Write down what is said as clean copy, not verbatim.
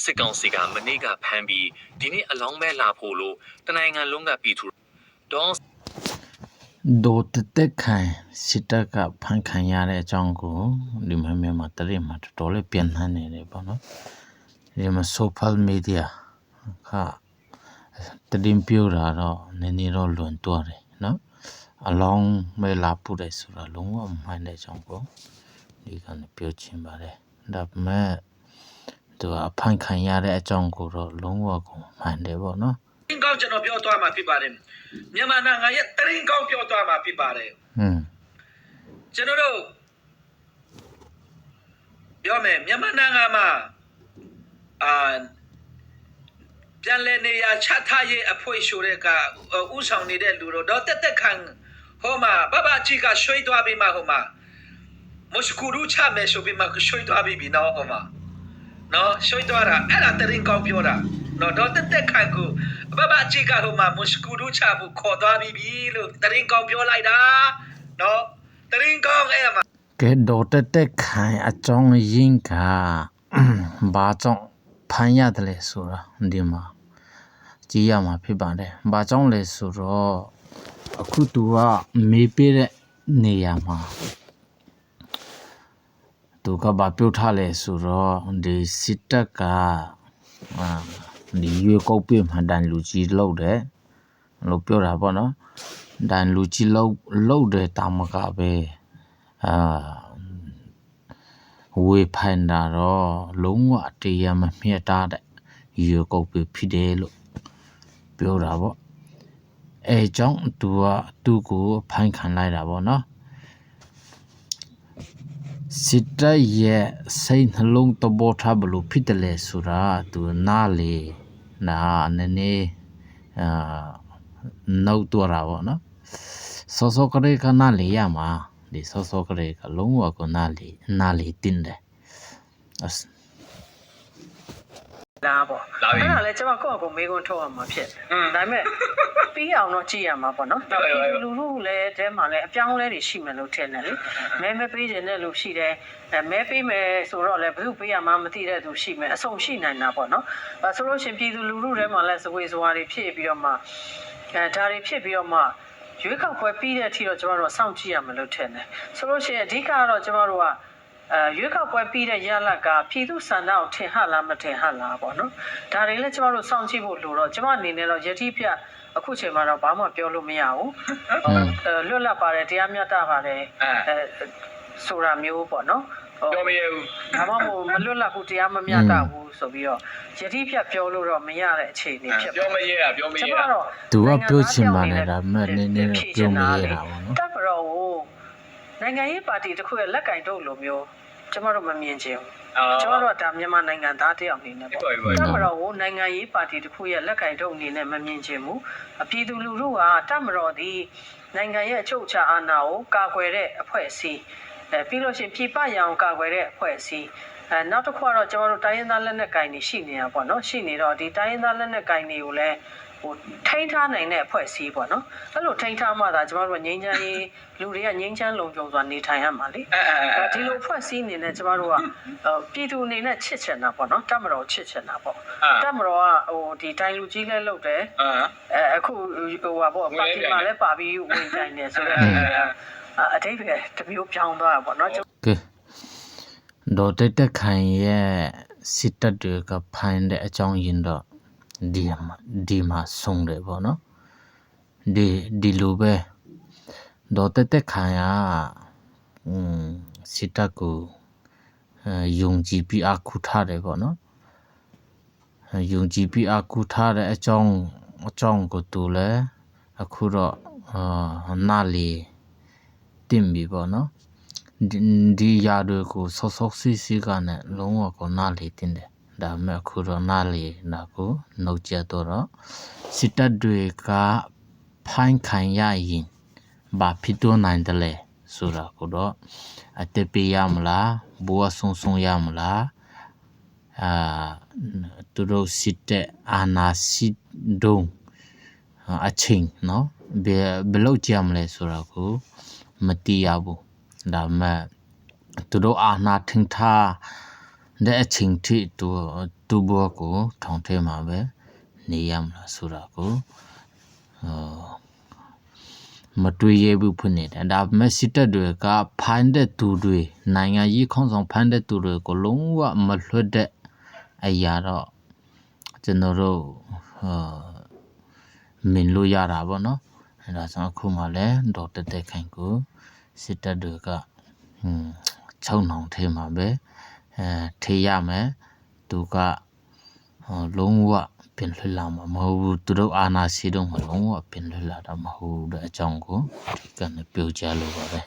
စစ်ကောင်စီကမနေ့ကဖမ်းပြီးဒီနေ့အလောင်းပဲလာဖို့လို့တနိုင်ငံလုံးကပြည်သူဒေါ်တက်ခိုင်စစ်တပ်ကဖန်ခံရတဲ့အကြောင်းကိုဒီမှာတရက်မှာတော်တော်လေးပြန်နှံ့နေတယ်ပေါ့နော်ဒီမှာ social media ကတည်ပြတာတော့နည်းနည်းတော့လွန်သွားတယ်နော်အလောင်းပဲလာပို့တယ်ဆိုတာလုံးဝမှန်တဲ့အကြောင်းကိုဒီကနေ့ပြောချင်ပါတယ်ဒါပေမဲ့သူအဖန်ခံရတဲ့အကြောင်းကိုတော့လုံးဝကိုမှန်တယ်ပေါ့နော်တင်းကောင်းကျွန်တော်ပြောသွားမှာဖြစ်ပါတယ်မြန်မာနိုင်ငံရဲ့တရင်ကောင်းပြောသွားမှာဖြစ်ပါတယ်ကျွန်တော်တို့ပြောမယ်မြန်မာနိုင်ငံမှာပြန်လည်နေရာချထားရေးအဖွဲ့ရှိုတဲ့ကဥဆောင်နေတဲ့လူတို့တော့တက်ခံဟိုမှာဘဘကြီးကရွှေ့သွားပြီးမှဟိုမှာမစကူရူချမယ်ဆိုပြီးမှရွှေ့သွားပြီးနော်ဟိုမှာနော်ရွှေ့သွားတာအဲ့ဒါတရင်ကောင်းပြောတာနော်တော့တက်ခံကိုဘဘကြီးကဟိုမှာမစကူရူချဖို့ခေါ်သွားပြီးလို့တရင်ကောင်းပြောလိုက်တာနော်တရင်ကောင်းအဲ့မှာကဲတော့တက်ခိုင်အကြောင်းရင်းကဘာကြောင့်ဖမ်းရတယ်လဲဆိုတာဒီမှာကြည့်ရမှာဖြစ်ပါတယ်ဘာကြောင့်လဲဆိုတော့အခုသူကမေးပေးတဲ့နေရာမှာသူကဘာပြောထားလဲဆိုတော့ဒီစစ်တပ်ကဒီရွေးကောက်ပွဲမှာဒန်လူကြီးလောက်တယ်လို့ပြောတာပေါ့နော်ဒန်လူကြီးလောက်တယ်တာမကပဲဝေဖန်တာတော့လုံးဝတရားမမျှတတဲ့ရွေးကောက်ပွဲဖြစ်တယ်လို့ပြောတာပေါ့အဲကြောင့်သူကိုဖန်ခံလိုက်တာပေါ့နော်စစ်တပ်ရဲ့စိတ်နှလုံးသဘောထားဘလို့ဖြစ်တယ်လဲဆိုတာသူနားလေနာနည်းနည်းနောက်တော့တာပေါ့နော်စောကလေးကနားလေရမှာဒီစောကလေးကလုံးဝကိုနားလေတင်းတယ်လာပေါ့အဲ့ဒါလည်းကျွန်မကိုယ့်အကူမေးခွန်းထုတ်ရမှာဖြစ်ဒါပေမဲ့ပြီးအောင်တော့ကြည့်ရမှာပေါ့နော်ဒါပြည်လူလူလည်းတဲမှာလည်းအပြောင်းလဲတွေရှိမယ်လို့ထင်တယ်လေမဲပေးခြင်းတဲ့လူရှိတယ်မဲပေးမယ်ဆိုတော့လည်းဘယ်သူပေးရမှမသိတဲ့သူရှိမယ်အဆုံရှိနိုင်တာပေါ့နော်ဆိုလို့ရှင်ပြည်သူလူလူထဲမှာလည်းစဝေစွာတွေဖြစ်ပြီးတော့မှဒါတွေဖြစ်ပြီးတော့မှရွေးကောက်ပွဲပြီးတဲ့အထိတော့ကျွန်တော်တို့စောင့်ကြည့်ရမယ်လို့ထင်တယ်ဆိုလို့ရှိရင်အဓိကတော့ကျွန်တော်တို့ကရွေးကောက်ပွဲပြီးတဲ့ရလဒ်ကပြည်သူစံတောက်ထင်ဟလားမထင်ဟလားပေါ့နော်ဒါတွေလည်းကျွန်တော်တို့စောင့်ကြည့်ဖို့လိုတော့ကျွန်မအနေနဲ့တော့ယတိပြအခုချိန်မှာတော့ဘာမှပြောလို့မရဘူးလွတ်လပ်ပါတယ်တရားမျှတပါတယ်ဆိုတာမျိုးပေါ့နော်ပြောမရဘူးဘာမှမလွတ်လပ်ဘူးတရားမမျှတဘူးဆိုပြီးတော့ယတိပြပြောလို့တော့မရတဲ့အခြေအနေဖြစ်ပြောမရတာကျွန်တော်တော့သူကပြောချင်ပါတယ်ဒါပေမဲ့နည်းနည်းပြောမရတာပေါ့နော်တပ်မတော်ကိုနိုင်ငံရေးပါတီတစ်ခုရဲ့လက်ကင်တုပ်လိုမျိုးကျွန်တော်တို့မမြင်ချင်ဘူးကျွန်တော်တို့ဒါမြန်မာနိုင်ငံသားတယောက်အနေနဲ့ပေါ့တပ်မတော်ကိုနိုင်ငံရေးပါတီတစ်ခုရဲ့လက်ကင်တုပ်အနေနဲ့မမြင်ချင်ဘူးပြည်သူလူထုကတပ်မတော်ဒီနိုင်ငံရဲ့အချုပ်အခြာအာဏာကိုကာကွယ်တဲ့အဖွဲ့အစည်းပြီးလို့ရှိရင်ပြည်ပရန်ကာကွယ်တဲ့အဖွဲ့အစည်းနောက်တစ်ခုကတော့ကျွန်တော်တို့တိုင်းရင်းသားလက်နက်ကိုင်တွေရှိနေတာပေါ့နော်ရှိနေတော့ဒီတိုင်းရင်းသားလက်နက်ကိုင်တွေကိုလည်းထိန်းထားနိုင်တဲ့အဖွဲ့အစည်းပေါ့နော်အဲ့လိုထိန်းထားမှသာကျွန်တော်တို့ငြိမ်းချမ်းရေးလူတွေကငြိမ်းချမ်းလုံခြုံစွာနေထိုင်ရမှာလေဒီလိုအဖွဲ့အစည်းအနေနဲ့ကျွန်တော်တို့ကပြည်သူအနေနဲ့ချစ်ချင်တာပေါ့နော်တပ်မတော်ချစ်ချင်တာပေါ့တပ်မတော်ကဒီတိုင်းလူကြီးလဲလုပ်တယ်အခုပါပေါ့ပါတီမှာလည်းပါပြီးဝင်ကြိုင်နေဆိုတော့အတိတ်ပဲတမျိုးပြောင်းသွားတာပေါ့နော်ကဲတော့တက်ခိုင်ရဲ့စစ်တပ်တွေကဖိုင်တဲ့အကြောင်းရင်းတော့ဒီမှာဆုံးတယ်ပေါ့နော်ဒီလိုပဲတော့တက်ခိုင်ကစစ်တပ်ကိုယုံကြည်ပြီးအခုထားတယ်ပေါ့နော်ယုံကြည်ပြီးအခုထားတဲ့အကြောင်းကိုသူလည်းအခုတော့နားလေတင်ပြီပေါ့နော်ဒီຢာတွေကိုစောစီကနဲ့လုံးဝကိုနားလေတင်တယ်ဒါမဲ့အခုတော့နားလေနာကိုနှုတ်ချက်တော့စစ်တပ်တွေကဖိုင်းခံရရင်ဘာဖြစ်တော့နိုင်တယ်လဲဆိုတာကိုတော့အတပေးရမလားဘောဆုံရမလားသူတို့စစ်တဲ့အာနာစစ်ဒုံအချင်းနော်ဘယ်လောက်ကြမလဲဆိုတာကိုမတိရဘူးဒါမဲ့သူတို့အာနာထင်ထား တဲ့အချိန်ထိသူ့ဘဝကိုထောင်ထဲမှာပဲနေရမလားဆိုတာကိုမတွေးရဘူးဖြစ်နေတယ်ဒါပေမဲ့စစ်တပ်တွေကဖိုင်းတဲ့သူတွေနိုင်ငံရေးခေါင်းဆောင်ဖိုင်းတဲ့သူတွေကိုလုံးဝမလွတ်တဲ့အရာတော့ကျွန်တော်တို့မြင်လို့ရတာပေါ့နော်အဲဒါဆိုအခုမှလည်းဒေါ်တက်တက်ခိုင်ကိုစစ်တပ်တွေက6နောင်ထဲမှာပဲထေးရမယ်သူကလုံးဝပြင်လွှတ်လာမှာမဟုတ်ဘူးသူတို့အာဏာရှိတော့မလုံးဝပြင်လွှတ်လာတာမဟုတ်တဲ့အကြောင်းကိုဒီကနေ့ပြောကြလို့ပါပဲ